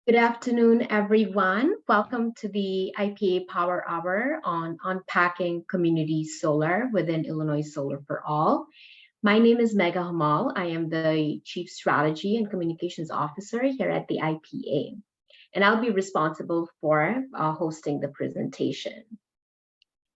Good afternoon, everyone. Welcome to the IPA Power Hour on Unpacking Community Solar within Illinois Solar for All. My name is Megha Hamal. I am the Chief Strategy and Communications Officer here at the IPA, and I'll be responsible for hosting the presentation.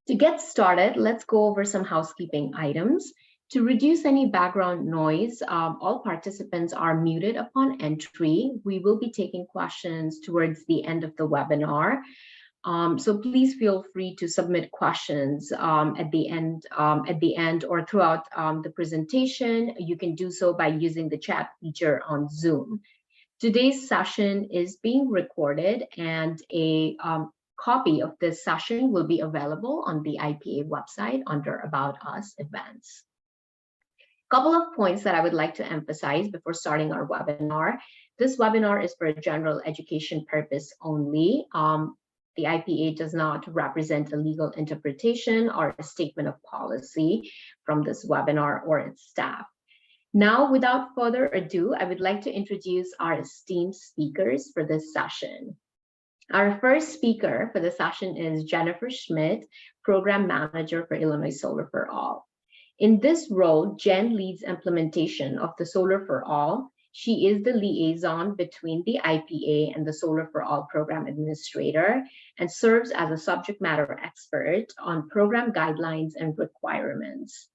To get started, let's go over some housekeeping items. To reduce any background noise, all participants are muted upon entry. We will be taking questions towards the end of the webinar. So please feel free to submit questions at the end or throughout the presentation. You can do so by using the chat feature on Zoom. Today's session is being recorded, and a copy of this session will be available on the IPA website under About Us events. Couple of points that I would like to emphasize before starting our webinar. This webinar is for a general education purpose only. The IPA does not represent a legal interpretation or a statement of policy from this webinar or its staff. Now, without further ado, I would like to introduce our esteemed speakers for this session. Our first speaker for the session is Jennifer Schmidt, Program Manager for Illinois Solar for All. In this role, Jen leads implementation of the Solar for All. She is the liaison between the IPA and the Solar for All program administrator and serves as a subject matter expert on program guidelines and requirements.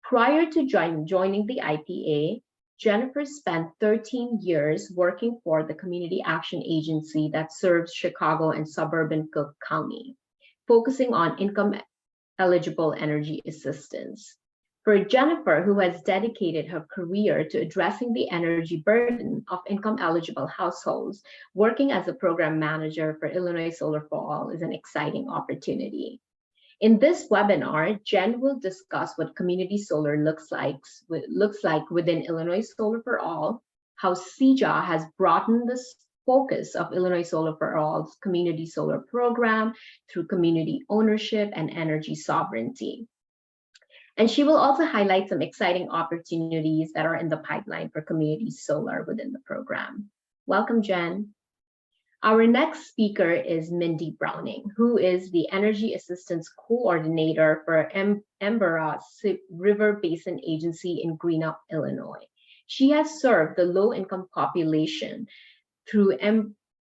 Prior to joining the IPA, Jennifer spent 13 years working for the Community Action Agency that serves Chicago and suburban Cook County, focusing on income-eligible energy assistance. For Jennifer, who has dedicated her career to addressing the energy burden of income-eligible households, working as a program manager for Illinois Solar for All is an exciting opportunity. In this webinar, Jen will discuss what community solar looks like within Illinois Solar for All, how CJA has broadened the focus of Illinois Solar for All's community solar program through community ownership and energy sovereignty. And she will also highlight some exciting opportunities that are in the pipeline for community solar within the program. Welcome, Jen. Our next speaker is Mindy Browning, who is the Energy Assistance Coordinator for Emberas River Basin Agency in Greenup, Illinois. She has served the low-income population through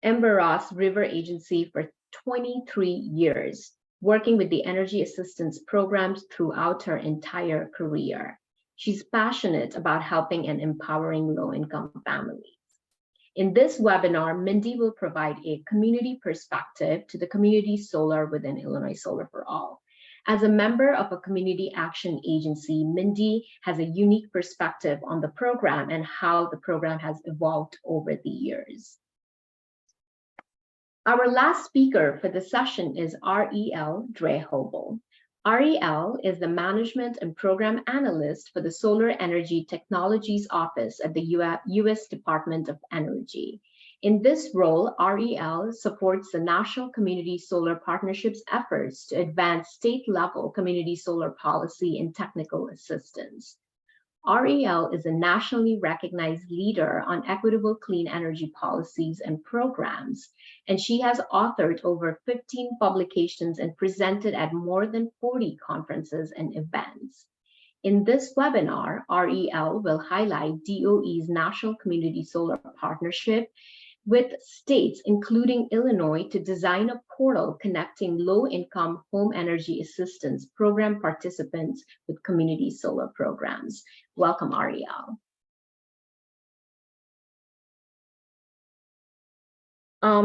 Emberas River Agency for 23 years, working with the energy assistance programs throughout her entire career. She's passionate about helping and empowering low-income families. In this webinar, Mindy will provide a community perspective to the community solar within Illinois Solar for All. As a member of a community action agency, Mindy has a unique perspective on the program and how the program has evolved over the years. Our last speaker for the session is Rel Drehobel. Rel is the Management and Program Analyst for the Solar Energy Technologies Office at the U.S. Department of Energy. In this role, Rel supports the National Community Solar Partnership's efforts to advance state-level community solar policy and technical assistance. Rel is a nationally recognized leader on equitable clean energy policies and programs, and she has authored over 15 publications and presented at more than 40 conferences and events. In this webinar, Rel will highlight DOE's National Community Solar Partnership with states, including Illinois, to design a portal connecting low-income home energy assistance program participants with community solar programs. Welcome, Rel.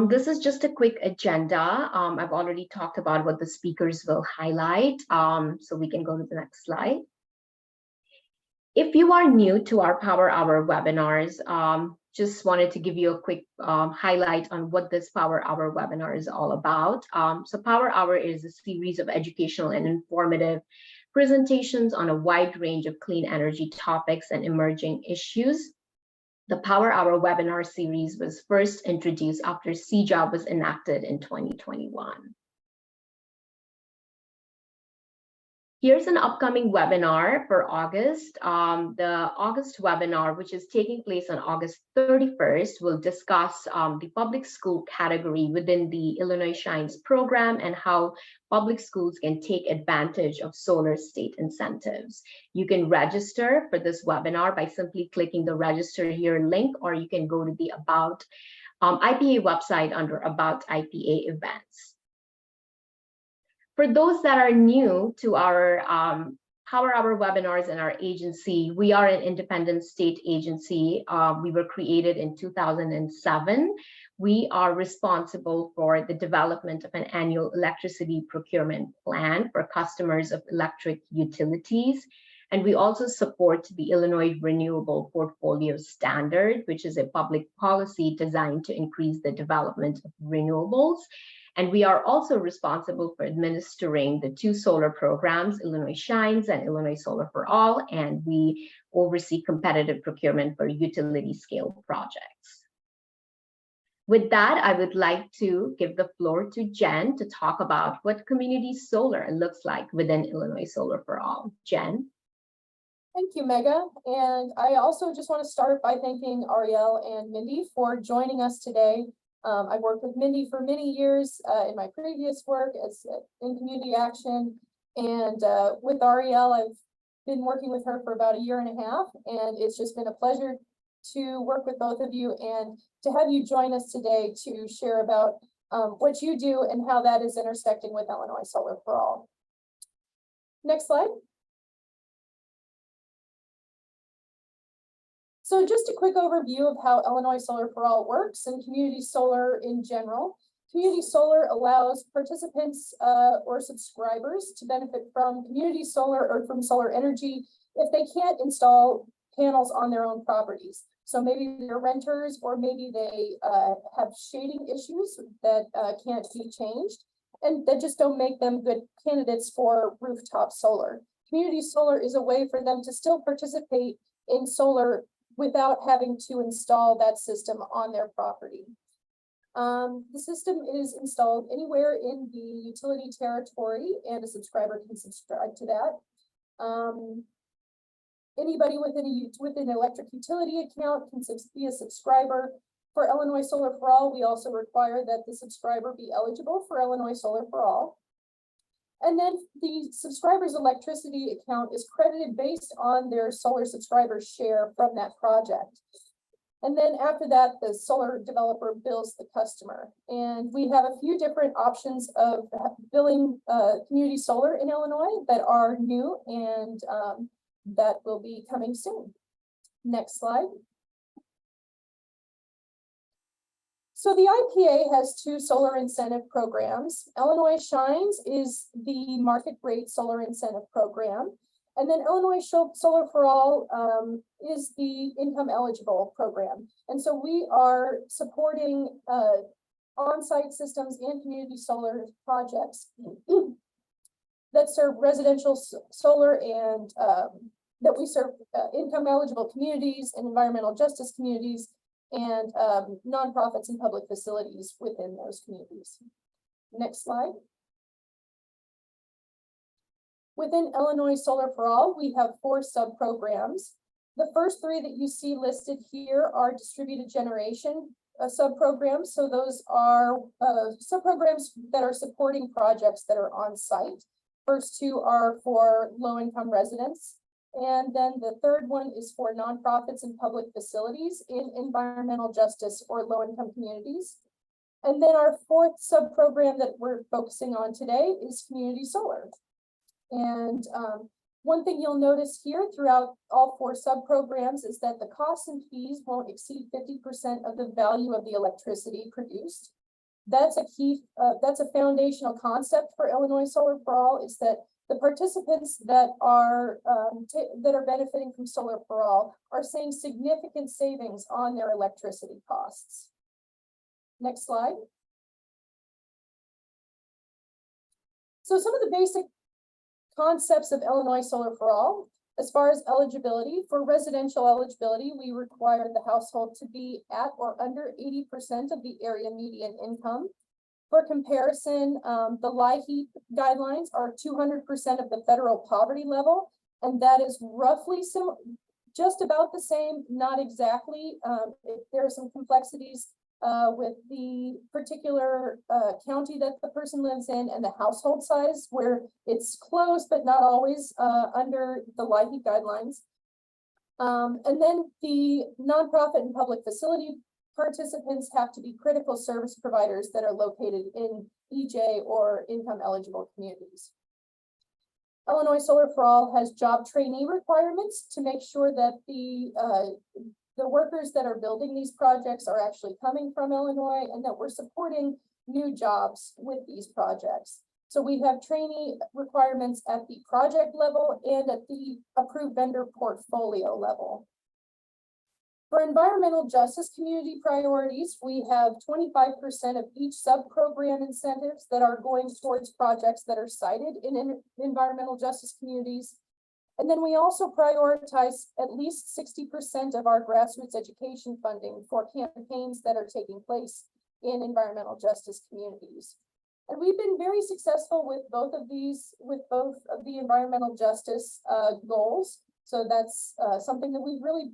This is just a quick agenda. I've already talked about what the speakers will highlight, so we can go to the next slide. If you are new to our Power Hour webinars, just wanted to give you a quick highlight on what this Power Hour webinar is all about. So Power Hour is a series of educational and informative presentations on a wide range of clean energy topics and emerging issues. The Power Hour webinar series was first introduced after CJA was enacted in 2021. Here's an upcoming webinar for August. The August webinar, which is taking place on August 31st, will discuss the public school category within the Illinois Shines program and how public schools can take advantage of solar state incentives. You can register for this webinar by simply clicking the register here link, or you can go to the About IPA website under About IPA events. For those that are new to our Power Hour webinars in our agency, we are an independent state agency. We were created in 2007. We are responsible for the development of an annual electricity procurement plan for customers of electric utilities. And we also support the Illinois Renewable Portfolio Standard, which is a public policy designed to increase the development of renewables. And we are also responsible for administering the two solar programs, Illinois Shines and Illinois Solar for All, and we oversee competitive procurement for utility scale projects. With that, I would like to give the floor to Jen to talk about what community solar looks like within Illinois Solar for All. Jen. Thank you, Mega. And I also just want to start by thanking Ariel and Mindy for joining us today. I've worked with Mindy for many years in my previous work in community action. And with Ariel, I've been working with her for about 1.5 years. And it's just been a pleasure to work with both of you and to have you join us today to share about what you do and how that is intersecting with Illinois Solar for All. Next slide. So just a quick overview of how Illinois Solar for All works and community solar in general. Community solar allows participants or subscribers to benefit from community solar or from solar energy if they can't install panels on their own properties. So maybe they're renters, or maybe they have shading issues that can't be changed and that just don't make them good candidates for rooftop solar. Community solar is a way for them to still participate in solar without having to install that system on their property. The system is installed anywhere in the utility territory, and a subscriber can subscribe to that. Anybody with an electric utility account can be a subscriber. For Illinois Solar for All, we also require that the subscriber be eligible for Illinois Solar for All. And then the subscriber's electricity account is credited based on their solar subscriber share from that project. And then after that, the solar developer bills the customer. And we have a few different options of billing community solar in Illinois that are new and that will be coming soon. Next slide. So the IPA has 2 solar incentive programs. Illinois Shines is the market rate solar incentive program. And then Illinois Solar for All is the income eligible program. And so we are supporting on-site systems and community solar projects that serve residential solar and that we serve income eligible communities and environmental justice communities and nonprofits and public facilities within those communities. Next slide. Within Illinois Solar for All, we have 4 sub-programs. The first 3 that you see listed here are distributed generation sub-programs. So those are sub-programs that are supporting projects that are on site. First 2 are for low-income residents. And then the third one is for nonprofits and public facilities in environmental justice or low-income communities. And then our 4th sub-program that we're focusing on today is community solar. And one thing you'll notice here throughout all 4 sub-programs is that the costs and fees won't exceed 50% of the value of the electricity produced. That's a key, that's a foundational concept for Illinois Solar for All, is that the participants that are benefiting from Solar for All are seeing significant savings on their electricity costs. Next slide. So some of the basic concepts of Illinois Solar for All, as far as eligibility, for residential eligibility, we require the household to be at or under 80% of the area median income. For comparison, the LIHEAP guidelines are 200% of the federal poverty level, and that is roughly just about the same, not exactly. There are some complexities with the particular county that the person lives in and the household size, where it's close but not always under the LIHEAP guidelines. And then the nonprofit and public facility participants have to be critical service providers that are located in EJ or income eligible communities. Illinois Solar for All has job trainee requirements to make sure that the workers that are building these projects are actually coming from Illinois and that we're supporting new jobs with these projects. So we have trainee requirements at the project level and at the approved vendor portfolio level. For environmental justice community priorities, we have 25% of each sub-program incentives that are going towards projects that are cited in environmental justice communities. And then we also prioritize at least 60% of our grassroots education funding for campaigns that are taking place in environmental justice communities. And we've been very successful with both of these, with both of the environmental justice goals. So that's something that we really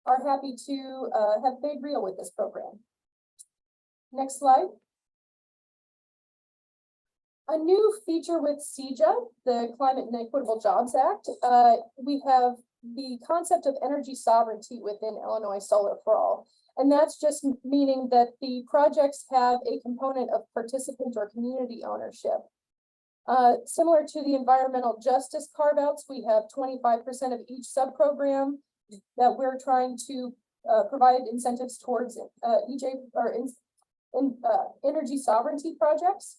are happy to have made real with this program. Next slide. A new feature with CEJA, the Climate and Equitable Jobs Act, we have the concept of energy sovereignty within Illinois Solar for All. And that's just meaning that the projects have a component of participant or community ownership. Similar to the environmental justice carve-outs, we have 25% of each sub-program that we're trying to provide incentives towards EJ or energy sovereignty projects.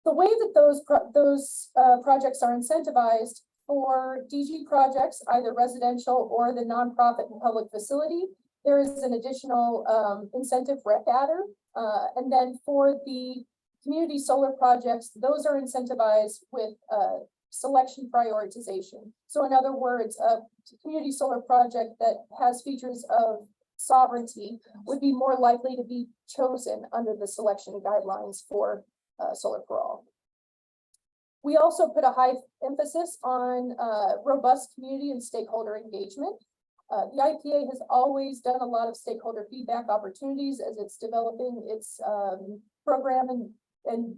The way that those projects are incentivized for DG projects, either residential or the nonprofit and public facility, there is an additional incentive rec adder. And then for the community solar projects, those are incentivized with selection prioritization. So in other words, a community solar project that has features of sovereignty would be more likely to be chosen under the selection guidelines for Solar for All. We also put a high emphasis on robust community and stakeholder engagement. The IPA has always done a lot of stakeholder feedback opportunities as it's developing its program and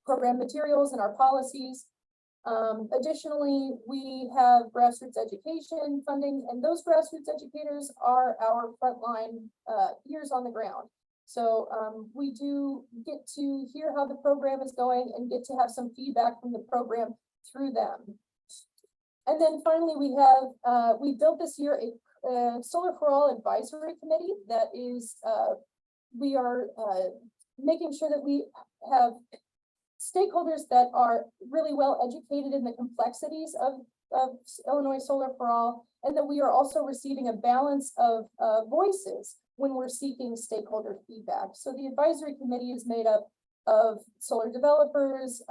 program materials and our policies. Additionally, we have grassroots education funding, and those grassroots educators are our frontline ears on the ground. So we do get to hear how the program is going and get to have some feedback from the program through them. And then finally, we built this year a Solar for All advisory committee that is, we are making sure that we have stakeholders that are really well educated in the complexities of Illinois Solar for All, and that we are also receiving a balance of voices when we're seeking stakeholder feedback. So the advisory committee is made up of solar developers,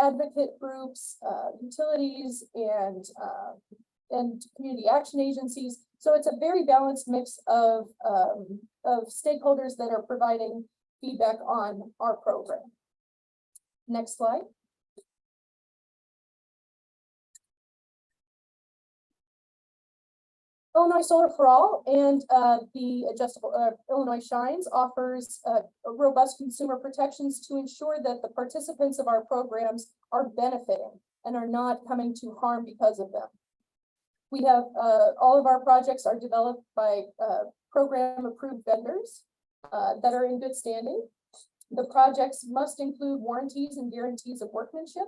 advocate groups, utilities, and community action agencies. So it's a very balanced mix of stakeholders that are providing feedback on our program. Next slide. Illinois Solar for All and the adjustable Illinois Shines offers robust consumer protections to ensure that the participants of our programs are benefiting and are not coming to harm because of them. We have all of our projects are developed by program approved vendors that are in good standing. The projects must include warranties and guarantees of workmanship.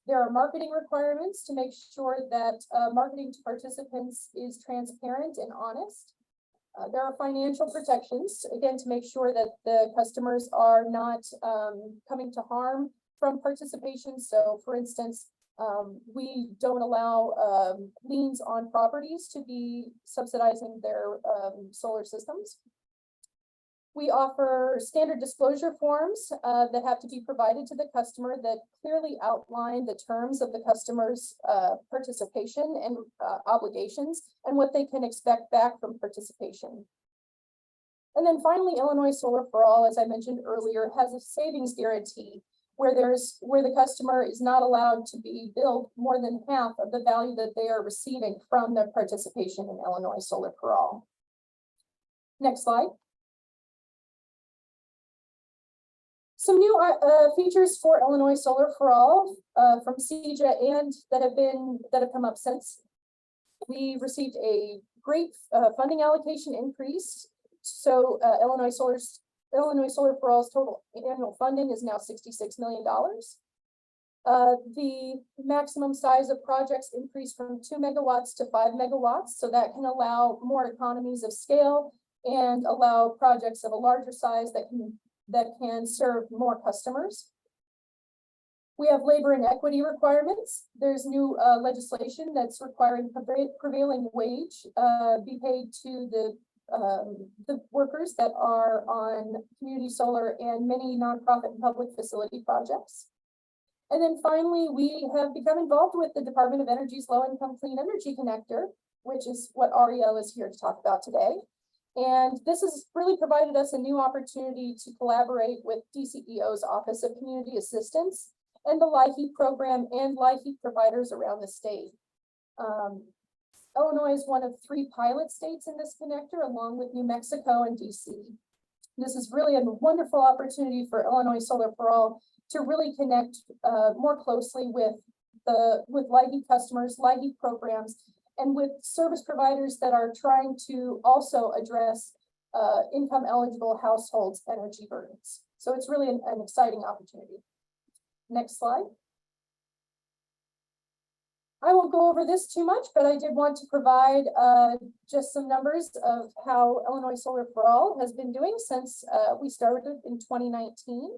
There are marketing requirements to make sure that marketing to participants is transparent and honest. There are financial protections, again, to make sure that the customers are not coming to harm from participation. So for instance, we don't allow liens on properties to be subsidizing their solar systems. We offer standard disclosure forms that have to be provided to the customer that clearly outline the terms of the customer's participation and obligations and what they can expect back from participation. And then finally, Illinois Solar for All, as I mentioned earlier, has a savings guarantee where the customer is not allowed to be billed more than half of the value that they are receiving from their participation in Illinois Solar for All. Next slide. Some new features for Illinois Solar for All from CEJA and that have come up since. We received a great funding allocation increase. So Illinois Solar for All's total annual funding is now $66 million. The maximum size of projects increased from 2 megawatts to 5 megawatts. So that can allow more economies of scale and allow projects of a larger size that can serve more customers. We have labor and equity requirements. There's new legislation that's requiring prevailing wage be paid to the workers that are on community solar and many nonprofit and public facility projects. And then finally, we have become involved with the Department of Energy's Low-Income Clean Energy Connector, which is what Ariel is here to talk about today. And this has really provided us a new opportunity to collaborate with DCEO's Office of Community Assistance and the LIHEAP program and LIHEAP providers around the state. Illinois is one of 3 pilot states in this connector, along with New Mexico and DC. This is really a wonderful opportunity for Illinois Solar for All to really connect more closely with LIHEAP customers, LIHEAP programs, and with service providers that are trying to also address income eligible households' energy burdens. So it's really an exciting opportunity. Next slide. I won't go over this too much, but I did want to provide just some numbers of how Illinois Solar for All has been doing since we started in 2019.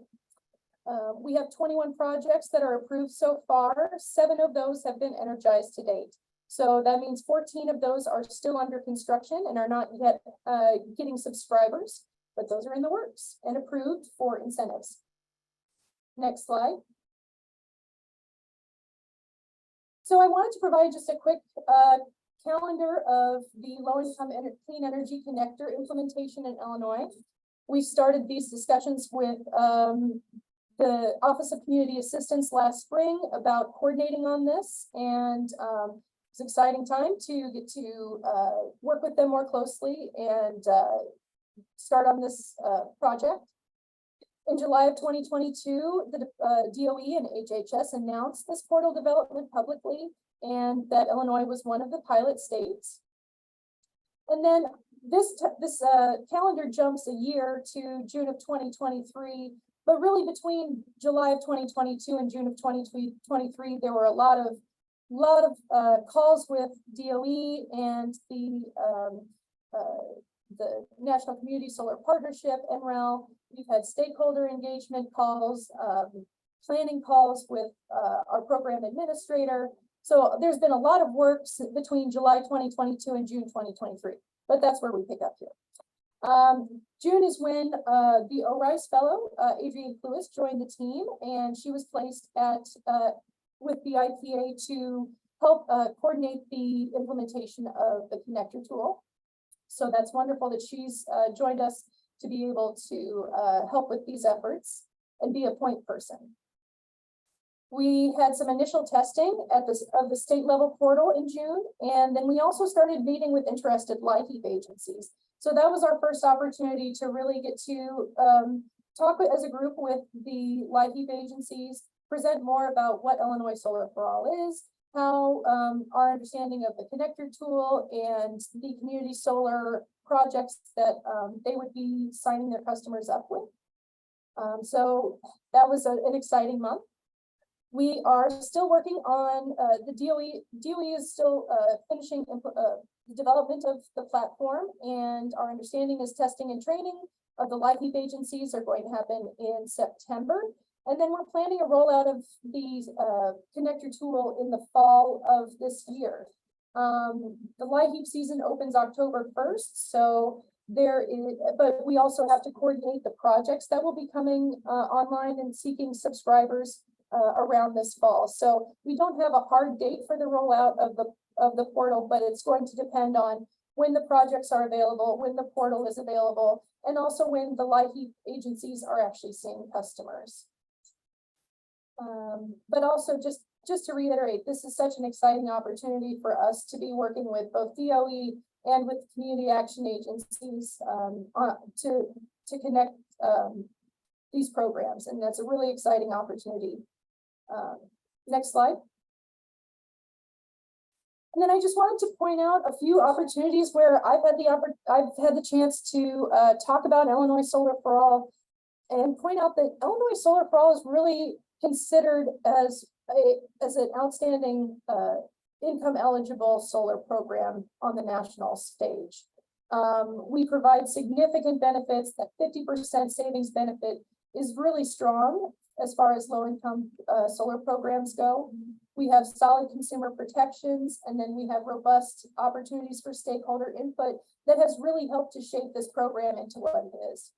We have 21 projects that are approved so far. 7 of those have been energized to date. So that means 14 of those are still under construction and are not yet getting subscribers, but those are in the works and approved for incentives. Next slide. So I wanted to provide just a quick calendar of the Low-Income Clean Energy Connector implementation in Illinois. We started these discussions with the Office of Community Assistance last spring about coordinating on this, and it's an exciting time to get to work with them more closely and start on this project. In July of 2022, the DOE and HHS announced this portal development publicly, and that Illinois was one of the pilot states. And then this calendar jumps a year to June of 2023, but really between July of 2022 and June of 2023, there were a lot of calls with DOE and the National Community Solar Partnership, NREL. We've had stakeholder engagement calls, planning calls with our program administrator. So there's been a lot of work between July 2022 and June 2023, but that's where we pick up here. June is when the ORISE fellow, Adrienne Lewis, joined the team, and she was placed with the IPA to help coordinate the implementation of the connector tool. So that's wonderful that she's joined us to be able to help with these efforts and be a point person. We had some initial testing of the state level portal in June, and then we also started meeting with interested LIHEAP agencies. So that was our first opportunity to really get to talk as a group with the LIHEAP agencies, present more about what Illinois Solar for All is, how our understanding of the connector tool and the community solar projects that they would be signing their customers up with. So that was an exciting month. We are still working on the DOE is still finishing development of the platform, and our understanding is testing and training of the LIHEAP agencies are going to happen in September. And then we're planning a rollout of the connector tool in the fall of this year. The LIHEAP season opens October 1st, so there is, but we also have to coordinate the projects that will be coming online and seeking subscribers around this fall. So we don't have a hard date for the rollout of the portal, but it's going to depend on when the projects are available, when the portal is available, and also when the LIHEAP agencies are actually seeing customers. But also just to reiterate, this is such an exciting opportunity for us to be working with both DOE and with community action agencies to connect these programs, and that's a really exciting opportunity. Next slide. And then I just wanted to point out a few opportunities where I've had the chance to talk about Illinois Solar for All, and point out that Illinois Solar for All is really considered as an outstanding income eligible solar program on the national stage. We provide significant benefits. That 50% savings benefit is really strong as far as low income solar programs go. We have solid consumer protections, and then we have robust opportunities for stakeholder input that has really helped to shape this program into what it is.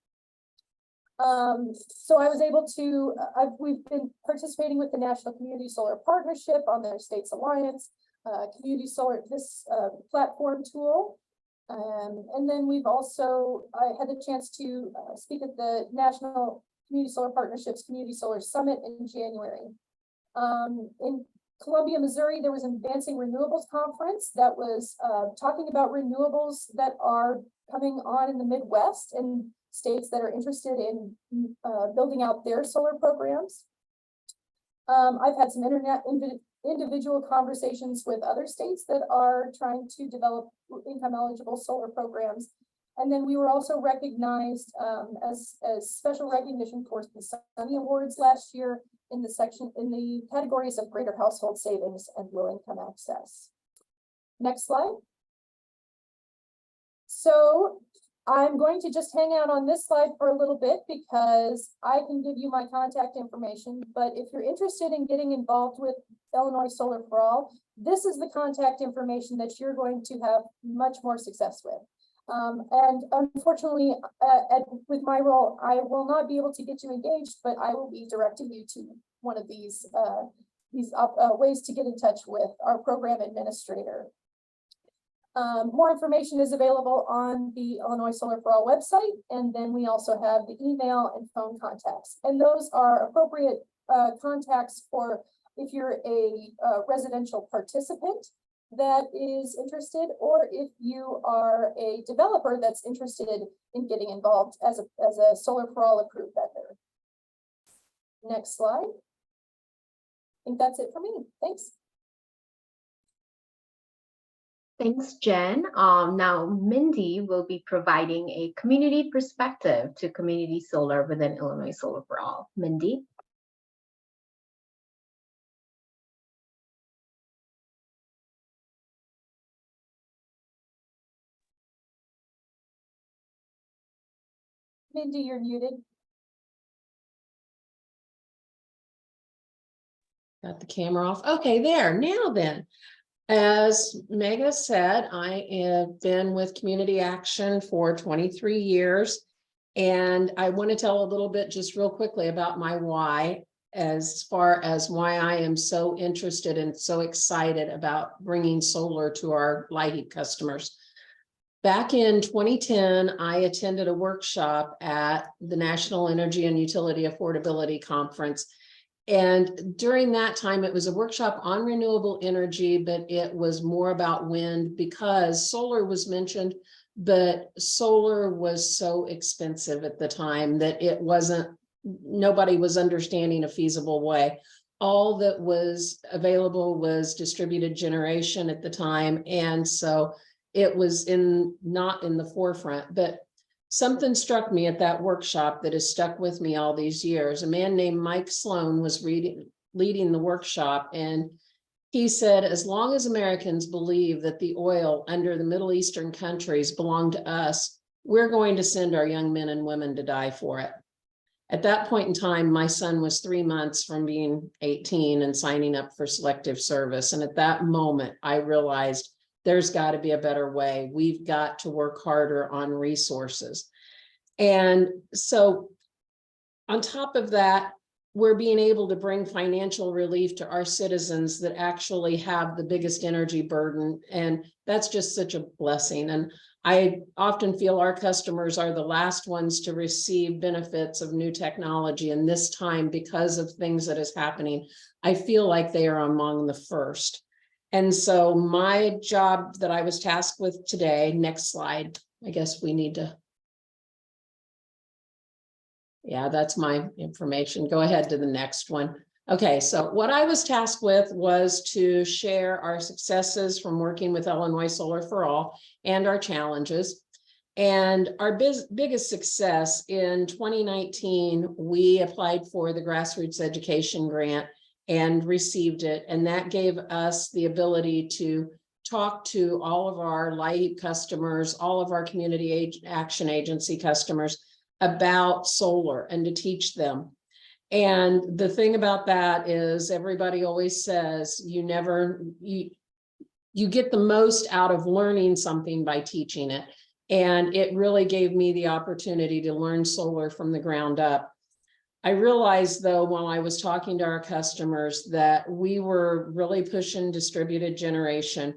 So I was able to, we've been participating with the National Community Solar Partnership on their States Alliance, Community Solar, this platform tool. And then we've also, I had the chance to speak at the National Community Solar Partnerships Community Solar Summit in January. In Columbia, Missouri, there was an Advancing Renewables Conference that was talking about renewables that are coming on in the Midwest and states that are interested in building out their solar programs. I've had some individual conversations with other states that are trying to develop income eligible solar programs. And then we were also recognized as special recognition for the Sunny Awards last year in the categories of greater household savings and low income access. Next slide. So I'm going to just hang out on this slide for a little bit because I can give you my contact information, but if you're interested in getting involved with Illinois Solar for All, this is the contact information that you're going to have much more success with. And unfortunately, with my role, I will not be able to get you engaged, but I will be directing you to one of these ways to get in touch with our program administrator. More information is available on the Illinois Solar for All website, and then we also have the email and phone contacts, and those are appropriate contacts for if you're a residential participant that is interested, or if you are a developer that's interested in getting involved as a Solar for All approved vendor. Next slide. I think that's it for me. Thanks. Thanks, Jen. Now, Mindy will be providing a community perspective to community solar within Illinois Solar for All. Mindy. Mindy, you're muted. Got the camera off. Okay, there. Now then, as Mega said, I have been with Community Action for 23 years. And I want to tell a little bit just real quickly about my why, as far as why I am so interested and so excited about bringing solar to our LIHEAP customers. Back in 2010, I attended a workshop at the National Energy and Utility Affordability Conference. And during that time, it was a workshop on renewable energy, but it was more about wind because solar was mentioned, but solar was so expensive at the time that nobody was understanding a feasible way. All that was available was distributed generation at the time. And so it was not in the forefront, but something struck me at that workshop that has stuck with me all these years. A man named Mike Sloan was leading the workshop, and he said, as long as Americans believe that the oil under the Middle Eastern countries belong to us, we're going to send our young men and women to die for it. At that point in time, my son was 3 months from being 18 and signing up for selective service. And at that moment, I realized there's got to be a better way. We've got to work harder on resources. And so on top of that, we're being able to bring financial relief to our citizens that actually have the biggest energy burden. And that's just such a blessing. And I often feel our customers are the last ones to receive benefits of new technology. And this time, because of things that is happening, I feel like they are among the first. And so my job that I was tasked with today, next slide, I guess we need to. Yeah, that's my information. Go ahead to the next one. Okay, so what I was tasked with was to share our successes from working with Illinois Solar for All and our challenges. And our biggest success in 2019, we applied for the grassroots education grant and received it. And that gave us the ability to talk to all of our LIHEAP customers, all of our community action agency customers about solar and to teach them. And the thing about that is everybody always says you get the most out of learning something by teaching it. And it really gave me the opportunity to learn solar from the ground up. I realized though, while I was talking to our customers, that we were really pushing distributed generation.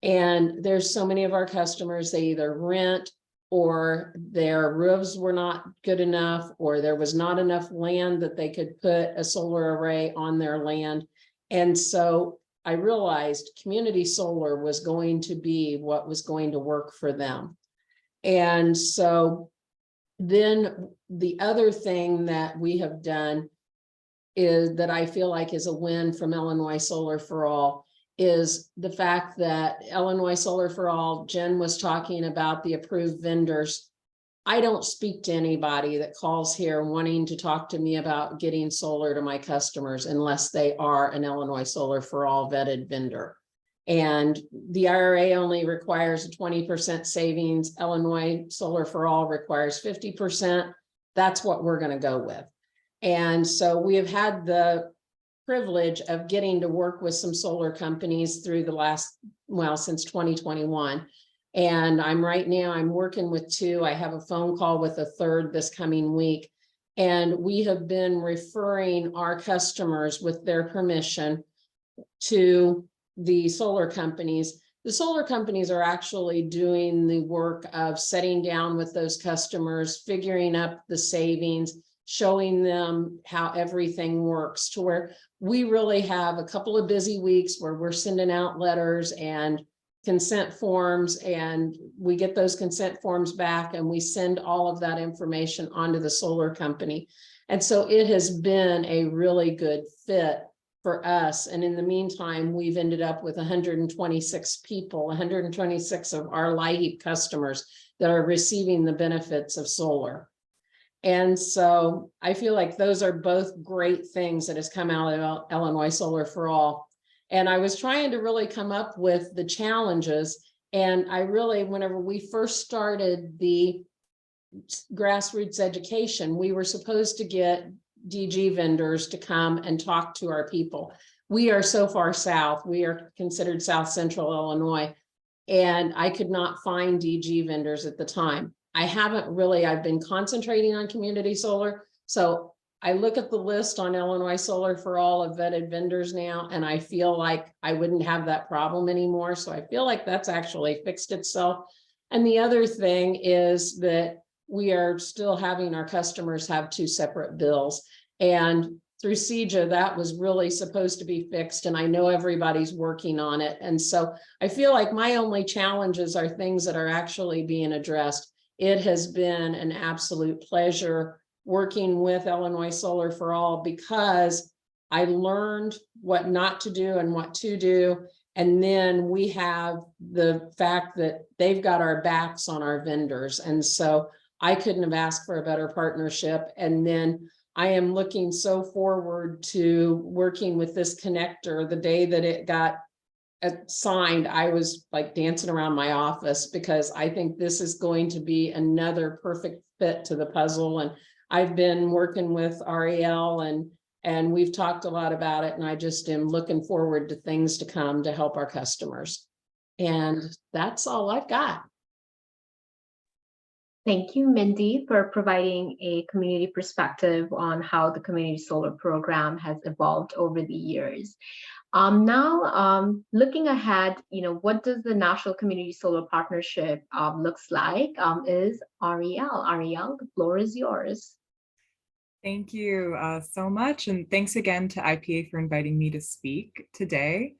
And there's so many of our customers, they either rent, or their roofs were not good enough, or there was not enough land that they could put a solar array on their land. And so I realized community solar was going to be what was going to work for them. And so then the other thing that we have done is that I feel like is a win from Illinois Solar for All is the fact that Illinois Solar for All, Jen was talking about the approved vendors. I don't speak to anybody that calls here wanting to talk to me about getting solar to my customers unless they are an Illinois Solar for All vetted vendor. And the IRA only requires a 20% savings. Illinois Solar for All requires 50%. That's what we're going to go with. And so we have had the privilege of getting to work with some solar companies through the last, well, since 2021. And I'm working with two. I have a phone call with a third this coming week. And we have been referring our customers with their permission to the solar companies. The solar companies are actually doing the work of sitting down with those customers, figuring up the savings, showing them how everything works, to where we really have a couple of busy weeks where we're sending out letters and consent forms, and we get those consent forms back and we send all of that information onto the solar company. And so it has been a really good fit for us. And in the meantime, we've ended up with 126 people, 126 of our LIHEAP customers that are receiving the benefits of solar. And so I feel like those are both great things that has come out of Illinois Solar for All. And I was trying to really come up with the challenges. And I really, whenever we first started the grassroots education, we were supposed to get DG vendors to come and talk to our people. We are so far south. We are considered South Central Illinois. And I could not find DG vendors at the time. I've been concentrating on community solar. So I look at the list on Illinois Solar for All of vetted vendors now, and I feel like I wouldn't have that problem anymore. So I feel like that's actually fixed itself. And the other thing is that we are still having our customers have two separate bills. And through CEJA, that was really supposed to be fixed. And I know everybody's working on it. And so I feel like my only challenges are things that are actually being addressed. It has been an absolute pleasure working with Illinois Solar for All, because I learned what not to do and what to do. And then we have the fact that they've got our backs on our vendors. And so I couldn't have asked for a better partnership. And then I am looking so forward to working with this connector. The day that it got signed, I was like dancing around my office, because I think this is going to be another perfect fit to the puzzle. And I've been working with REL and we've talked a lot about it. And I just am looking forward to things to come to help our customers. And that's all I've got. Thank you, Mindy, for providing a community perspective on how the community solar program has evolved over the years. Now, looking ahead, what does the National Community Solar Partnership looks like is Ariel. Ariel, the floor is yours. Thank you so much. And thanks again to IPA for inviting me to speak today.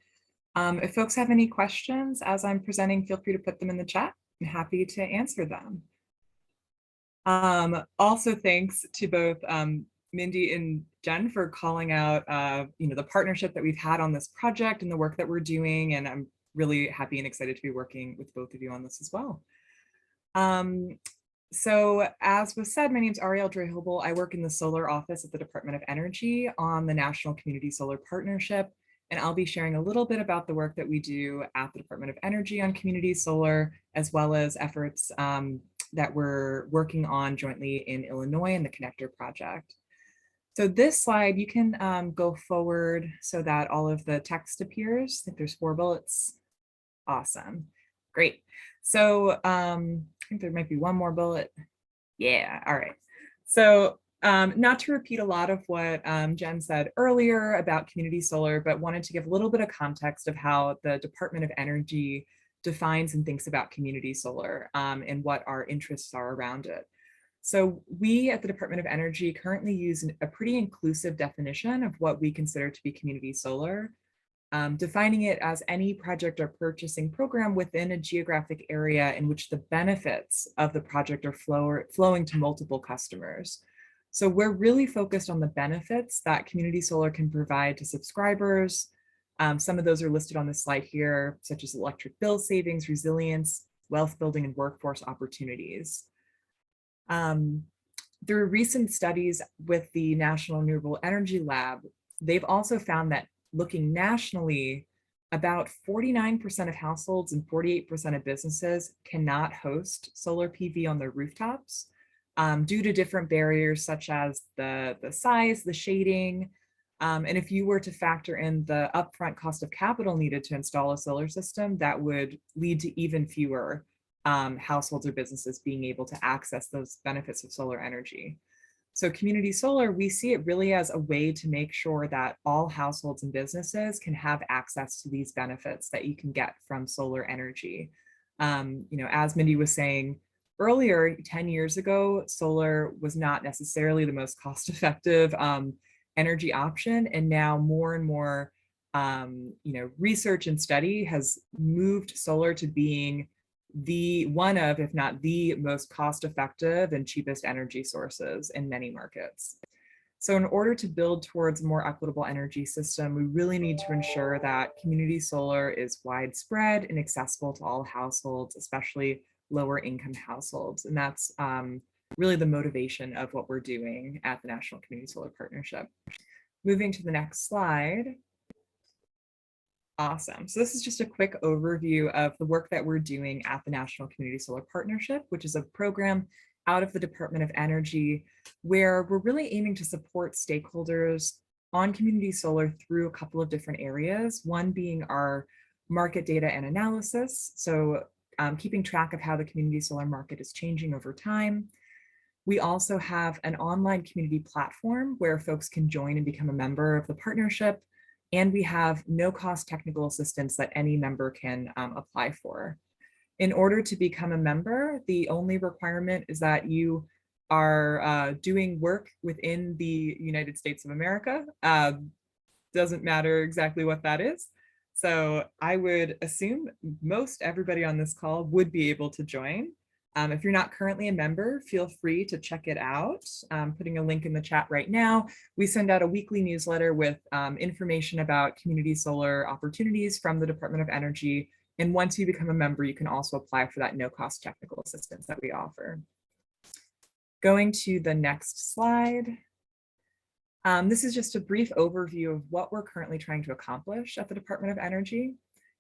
If folks have any questions as I'm presenting, feel free to put them in the chat. I'm happy to answer them. Also, thanks to both Mindy and Jen for calling out the partnership that we've had on this project and the work that we're doing. And I'm really happy and excited to be working with both of you on this as well. So as was said, my name is Ariel Drehobel. I work in the solar office at the Department of Energy on the National Community Solar Partnership. And I'll be sharing a little bit about the work that we do at the Department of Energy on community solar, as well as efforts that we're working on jointly in Illinois in the Connector Project. So this slide, you can go forward so that all of the text appears. I think there's 4 bullets. Awesome, great. So I think there might be one more bullet. Yeah, all right. So not to repeat a lot of what Jen said earlier about community solar, but wanted to give a little bit of context of how the Department of Energy defines and thinks about community solar and what our interests are around it. So we at the Department of Energy currently use a pretty inclusive definition of what we consider to be community solar, defining it as any project or purchasing program within a geographic area in which the benefits of the project are flowing to multiple customers. So we're really focused on the benefits that community solar can provide to subscribers. Some of those are listed on the slide here, such as electric bill savings, resilience, wealth building, and workforce opportunities. Through recent studies with the National Renewable Energy Lab, they've also found that looking nationally, about 49% of households and 48% of businesses cannot host solar PV on their rooftops due to different barriers such as the size, the shading, and if you were to factor in the upfront cost of capital needed to install a solar system, that would lead to even fewer households or businesses being able to access those benefits of solar energy. So community solar, we see it really as a way to make sure that all households and businesses can have access to these benefits that you can get from solar energy. As Mindy was saying earlier, 10 years ago, solar was not necessarily the most cost-effective energy option, and now more and more research and study has moved solar to being the one of, if not the most cost-effective and cheapest energy sources in many markets. So in order to build towards a more equitable energy system, we really need to ensure that community solar is widespread and accessible to all households, especially lower income households. And that's really the motivation of what we're doing at the National Community Solar Partnership. Moving to the next slide. Awesome. So this is just a quick overview of the work that we're doing at the National Community Solar Partnership, which is a program out of the Department of Energy, where we're really aiming to support stakeholders on community solar through a couple of different areas, one being our market data and analysis. So keeping track of how the community solar market is changing over time. We also have an online community platform where folks can join and become a member of the partnership. And we have no-cost technical assistance that any member can apply for. In order to become a member, the only requirement is that you are doing work within the United States of America. Doesn't matter exactly what that is. So I would assume most everybody on this call would be able to join. If you're not currently a member, feel free to check it out. Putting a link in the chat right now. We send out a weekly newsletter with information about community solar opportunities from the Department of Energy. And once you become a member, you can also apply for that no-cost technical assistance that we offer. Going to the next slide. This is just a brief overview of what we're currently trying to accomplish at the Department of Energy.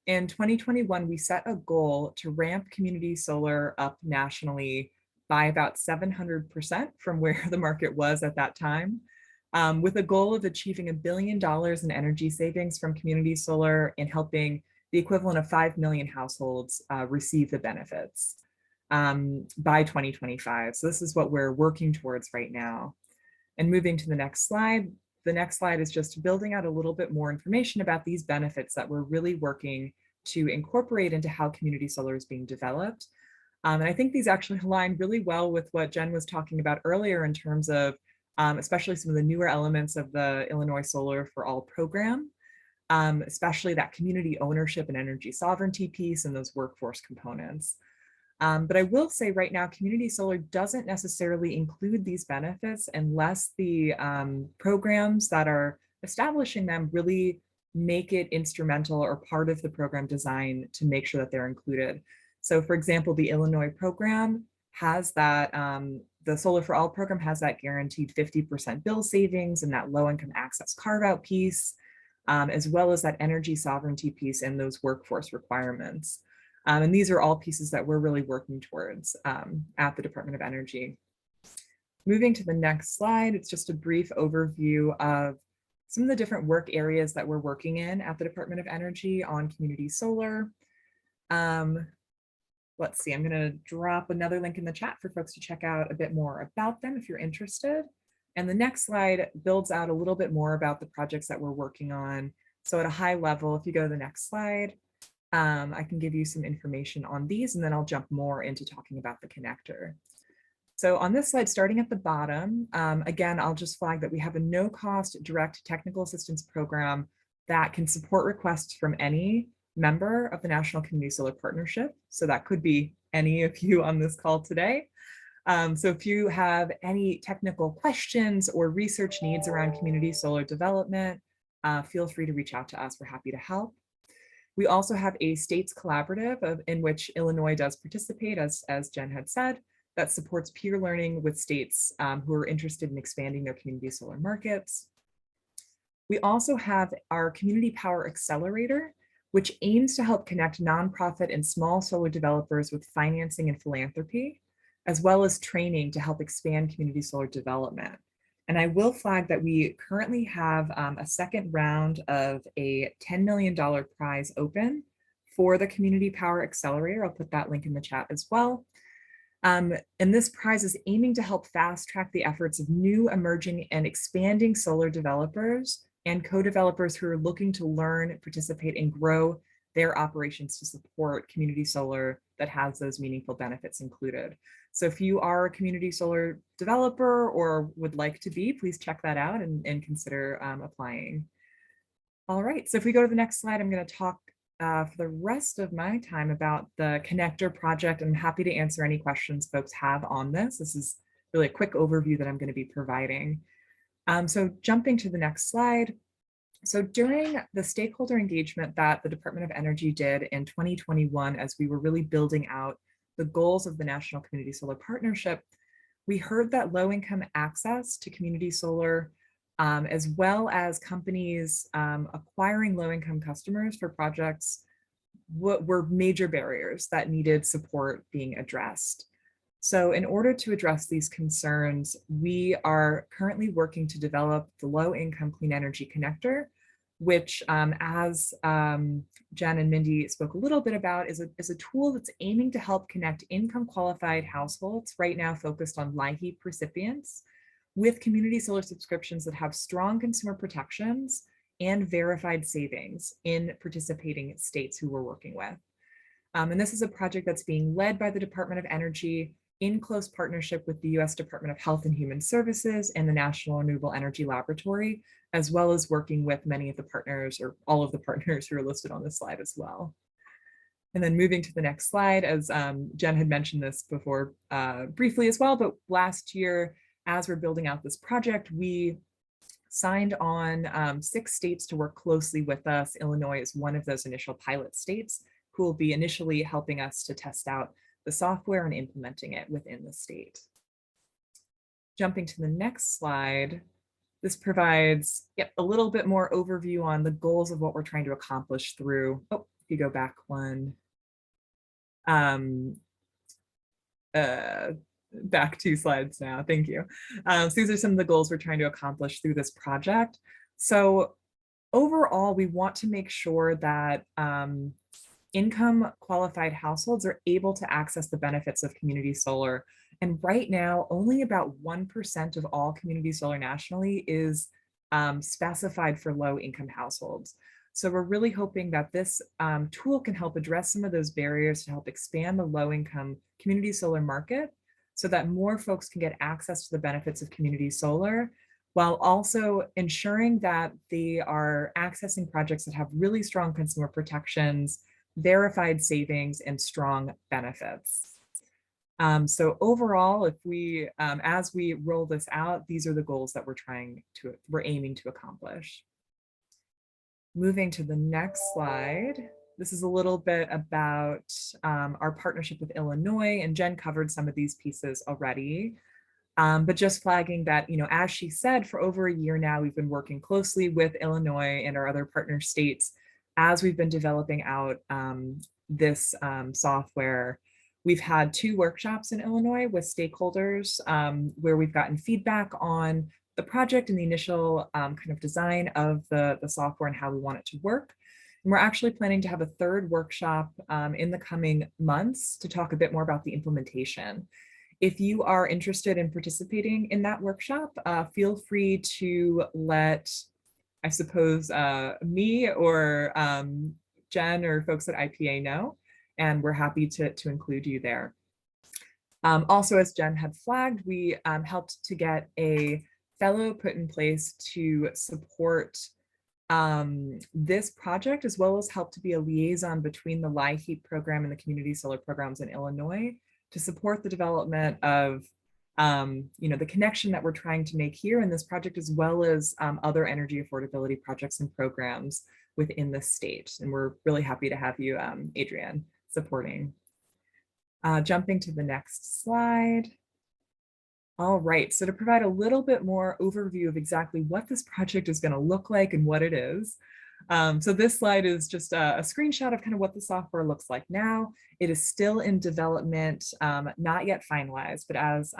In 2021, we set a goal to ramp community solar up nationally by about 700% from where the market was at that time, with a goal of achieving $1 billion in energy savings from community solar and helping the equivalent of 5 million households receive the benefits. by 2025. So this is what we're working towards right now. And moving to the next slide. The next slide is just building out a little bit more information about these benefits that we're really working to incorporate into how community solar is being developed. And I think these actually align really well with what Jen was talking about earlier in terms of especially some of the newer elements of the Illinois Solar for All program, especially that community ownership and energy sovereignty piece and those workforce components. But I will say right now, community solar doesn't necessarily include these benefits unless the programs that are establishing them really make it instrumental or part of the program design to make sure that they're included. So for example, the Illinois program has that, the Solar for All program has that guaranteed 50% bill savings and that low income access carve out piece, as well as that energy sovereignty piece and those workforce requirements. And these are all pieces that we're really working towards at the Department of Energy. Moving to the next slide, it's just a brief overview of some of the different work areas that we're working in at the Department of Energy on community solar. Let's see, I'm going to drop another link in the chat for folks to check out a bit more about them if you're interested. And the next slide builds out a little bit more about the projects that we're working on. So at a high level, if you go to the next slide, I can give you some information on these, and then I'll jump more into talking about the connector. So on this slide, starting at the bottom, again, I'll just flag that we have a no-cost direct technical assistance program that can support requests from any member of the National Community Solar Partnership. So that could be any of you on this call today. So if you have any technical questions or research needs around community solar development, feel free to reach out to us. We're happy to help. We also have a states collaborative in which Illinois does participate, as Jen had said, that supports peer learning with states who are interested in expanding their community solar markets. We also have our Community Power Accelerator, which aims to help connect nonprofit and small solar developers with financing and philanthropy, as well as training to help expand community solar development. And I will flag that we currently have a second round of a $10 million prize open for the Community Power Accelerator. I'll put that link in the chat as well. And this prize is aiming to help fast track the efforts of new, emerging, and expanding solar developers and co-developers who are looking to learn, participate, and grow their operations to support community solar that has those meaningful benefits included. So if you are a community solar developer or would like to be, please check that out and consider applying. All right, so if we go to the next slide, I'm going to talk for the rest of my time about the connector project. I'm happy to answer any questions folks have on this. This is really a quick overview that I'm going to be providing. So jumping to the next slide. So during the stakeholder engagement that the Department of Energy did in 2021, as we were really building out the goals of the National Community Solar Partnership, we heard that low-income access to community solar, as well as companies acquiring low-income customers for projects were major barriers that needed support being addressed. So in order to address these concerns, we are currently working to develop the low-income clean energy connector, which as Jen and Mindy spoke a little bit about, is a tool that's aiming to help connect income qualified households, right now focused on LIHEAP recipients, with community solar subscriptions that have strong consumer protections and verified savings in participating states who we're working with. And this is a project that's being led by the Department of Energy in close partnership with the US Department of Health and Human Services and the National Renewable Energy Laboratory, as well as working with many of the partners or all of the partners who are listed on this slide as well. And then moving to the next slide, as Jen had mentioned this before briefly as well, but last year, as we're building out this project, we signed on 6 states to work closely with us. Illinois is one of those initial pilot states who will be initially helping us to test out the software and implementing it within the state. Jumping to the next slide, this provides a little bit more overview on the goals of what we're trying to accomplish through, if you go back one, back 2 slides now, thank you. So these are some of the goals we're trying to accomplish through this project. So overall, we want to make sure that income qualified households are able to access the benefits of community solar. And right now, only about 1% of all community solar nationally is specified for low income households. So we're really hoping that this tool can help address some of those barriers to help expand the low income community solar market so that more folks can get access to the benefits of community solar, while also ensuring that they are accessing projects that have really strong consumer protections, verified savings, and strong benefits. So overall, if we, as we roll this out, these are the goals that we're aiming to accomplish. Moving to the next slide. This is a little bit about our partnership with Illinois, and Jen covered some of these pieces already. But just flagging that, as she said, for over a year now, we've been working closely with Illinois and our other partner states as we've been developing out this software. We've had 2 workshops in Illinois with stakeholders where we've gotten feedback on the project and the initial kind of design of the software and how we want it to work. And we're actually planning to have a 3rd workshop in the coming months to talk a bit more about the implementation. If you are interested in participating in that workshop, feel free to let, I suppose, me or Jen or folks at IPA know, and we're happy to include you there. Also, as Jen had flagged, we helped to get a fellow put in place to support this project, as well as help to be a liaison between the LIHEAP program and the community solar programs in Illinois to support the development of the connection that we're trying to make here in this project, as well as other energy affordability projects and programs within the state. And we're really happy to have you, Adrienne, supporting. Jumping to the next slide. All right, so to provide a little bit more overview of exactly what this project is going to look like and what it is. So this slide is just a screenshot of kind of what the software looks like now. It is still in development, not yet finalized, but as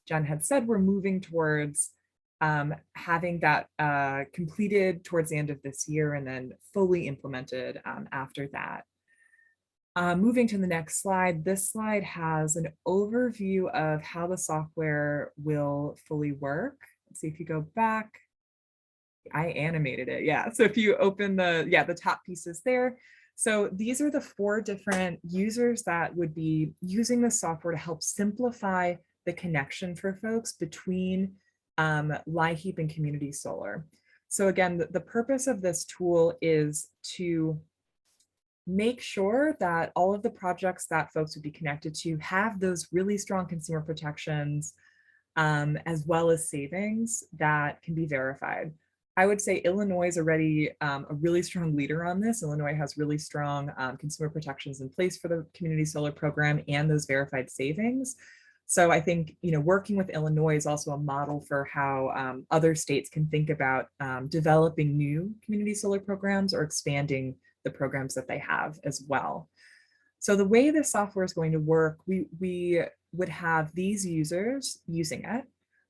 Jen had said, we're moving towards having that completed towards the end of this year and then fully implemented after that. Moving to the next slide, this slide has an overview of how the software will fully work. Let's see if you go back. I animated it, yeah. So if you open the top pieces there. So these are the 4 different users that would be using the software to help simplify the connection for folks between LIHEAP and community solar. So again, the purpose of this tool is to make sure that all of the projects that folks would be connected to have those really strong consumer protections, as well as savings that can be verified. I would say Illinois is already a really strong leader on this. Illinois has really strong consumer protections in place for the community solar program and those verified savings. So I think, working with Illinois is also a model for how other states can think about developing new community solar programs or expanding the programs that they have as well. So the way this software is going to work, we would have these users using it.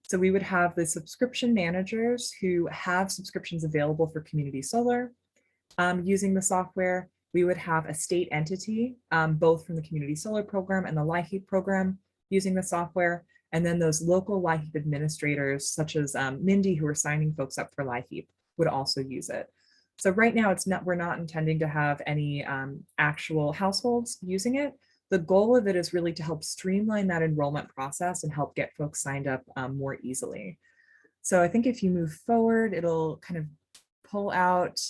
So we would have the subscription managers who have subscriptions available for community solar using the software. We would have a state entity, both from the community solar program and the LIHEAP program using the software. And then those local LIHEAP administrators, such as Mindy, who are signing folks up for LIHEAP, would also use it. So right now, we're not intending to have any actual households using it. The goal of it is really to help streamline that enrollment process and help get folks signed up more easily. So I think if you move forward, it'll kind of pull out.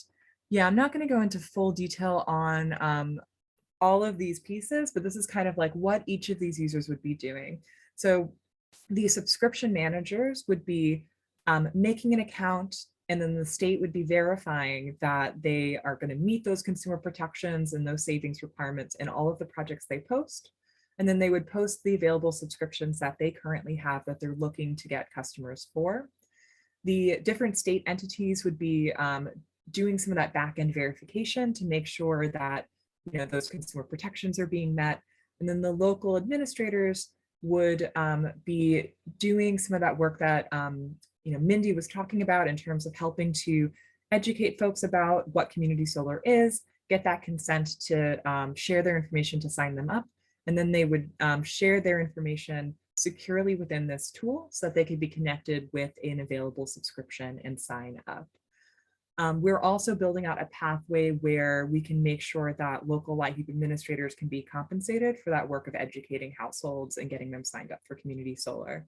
Yeah, I'm not going to go into full detail on all of these pieces, but this is kind of like what each of these users would be doing. So the subscription managers would be making an account, and then the state would be verifying that they are going to meet those consumer protections and those savings requirements in all of the projects they post. And then they would post the available subscriptions that they currently have that they're looking to get customers for. The different state entities would be doing some of that back-end verification to make sure that those consumer protections are being met. And then the local administrators would be doing some of that work that Mindy was talking about in terms of helping to educate folks about what community solar is get that consent to share their information to sign them up. And then they would share their information securely within this tool so that they could be connected with an available subscription and sign up. We're also building out a pathway where we can make sure that local LIHEAP administrators can be compensated for that work of educating households and getting them signed up for community solar.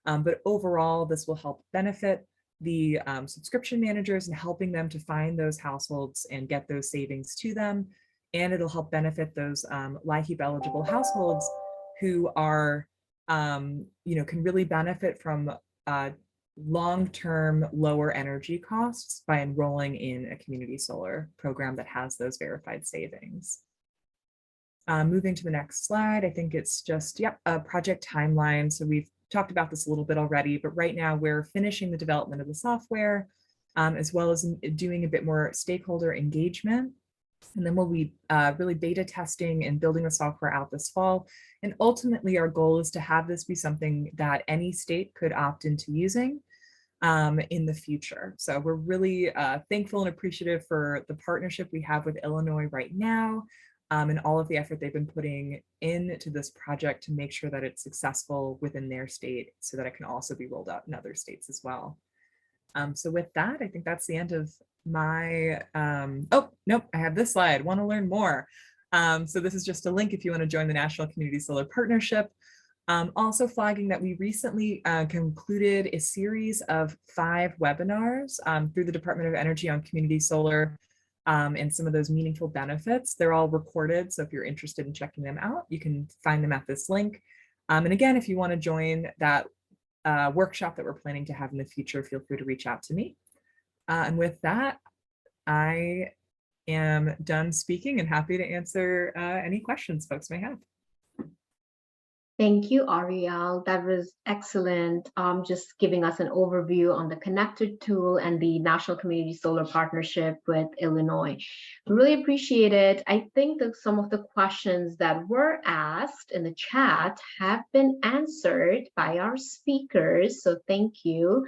But overall, this will help benefit the subscription managers and helping them to find those households and get those savings to them. And it'll help benefit those LIHEAP eligible households who are, can really benefit from long-term lower energy costs by enrolling in a community solar program that has those verified savings. Moving to the next slide, I think it's just, a project timeline. So we've talked about this a little bit already, but right now we're finishing the development of the software, as well as doing a bit more stakeholder engagement. And then we'll be really beta testing and building the software out this fall. And ultimately, our goal is to have this be something that any state could opt into using in the future. So we're really thankful and appreciative for the partnership we have with Illinois right now, and all of the effort they've been putting into this project to make sure that it's successful within their state so that it can also be rolled out in other states as well. So with that, I think that's the end of my, oh, nope, I have this slide, want to learn more. So this is just a link if you want to join the National Community Solar Partnership. Also flagging that we recently concluded a series of 5 webinars through the Department of Energy on community solar and some of those meaningful benefits. They're all recorded, so if you're interested in checking them out, you can find them at this link. And again, if you want to join that workshop that we're planning to have in the future, feel free to reach out to me. And with that, I am done speaking and happy to answer any questions folks may have. Thank you, Ariel. That was excellent. Just giving us an overview on the connected tool and the National Community Solar Partnership with Illinois. Really appreciate it. I think that some of the questions that were asked in the chat have been answered by our speakers, so thank you.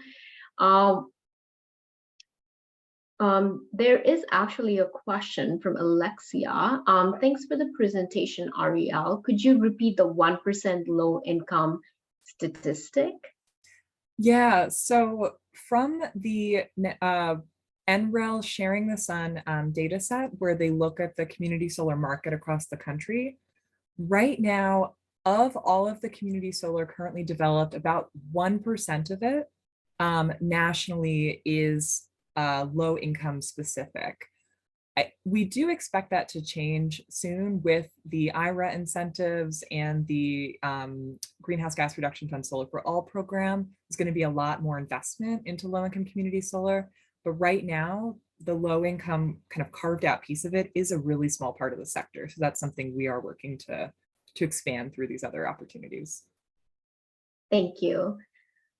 There is actually a question from Alexia. Thanks for the presentation, Ariel. Could you repeat the 1% low income statistic? Yeah, so from the NREL Sharing the Sun data set, where they look at the community solar market across the country, right now, of all of the community solar currently developed, about 1% of it nationally is low income specific. We do expect that to change soon with the IRA incentives and the Greenhouse Gas Reduction Fund Solar for All program. There's going to be a lot more investment into low income community solar. But right now, the low income kind of carved out piece of it is a really small part of the sector. So that's something we are working to expand through these other opportunities. Thank you.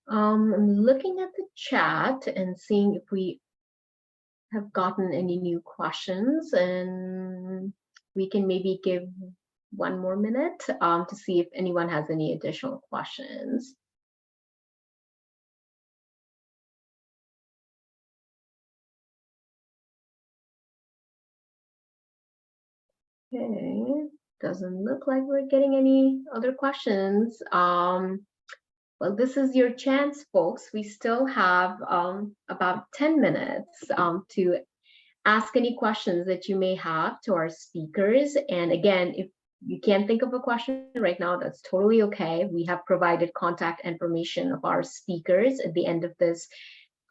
I'm looking at the chat and seeing if we have gotten any new questions, and we can maybe give one more minute to see if anyone has any additional questions. Okay, doesn't look like we're getting any other questions. Well, this is your chance, folks. We still have about 10 minutes to ask any questions that you may have to our speakers. And again, if you can't think of a question right now, that's totally okay. We have provided contact information of our speakers at the end of this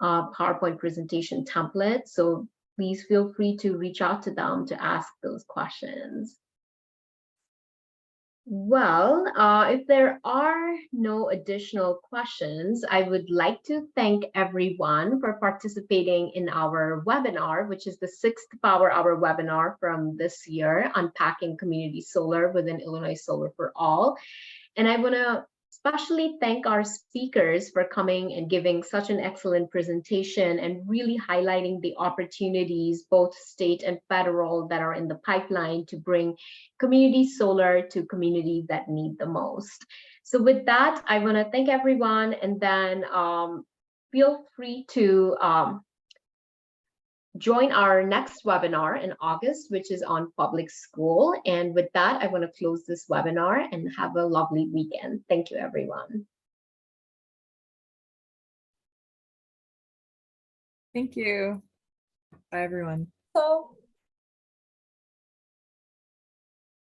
PowerPoint presentation template. So please feel free to reach out to them to ask those questions. Well, if there are no additional questions, I would like to thank everyone for participating in our webinar, which is the 6th Power Hour webinar from this year, Unpacking Community Solar within Illinois Solar for All. And I want to especially thank our speakers for coming and giving such an excellent presentation and really highlighting the opportunities, both state and federal, that are in the pipeline to bring community solar to communities that need the most. So with that, I want to thank everyone, and then feel free to Join our next webinar in August, which is on public school. And with that, I want to close this webinar and have a lovely weekend. Thank you, everyone. Thank you. Bye, everyone. So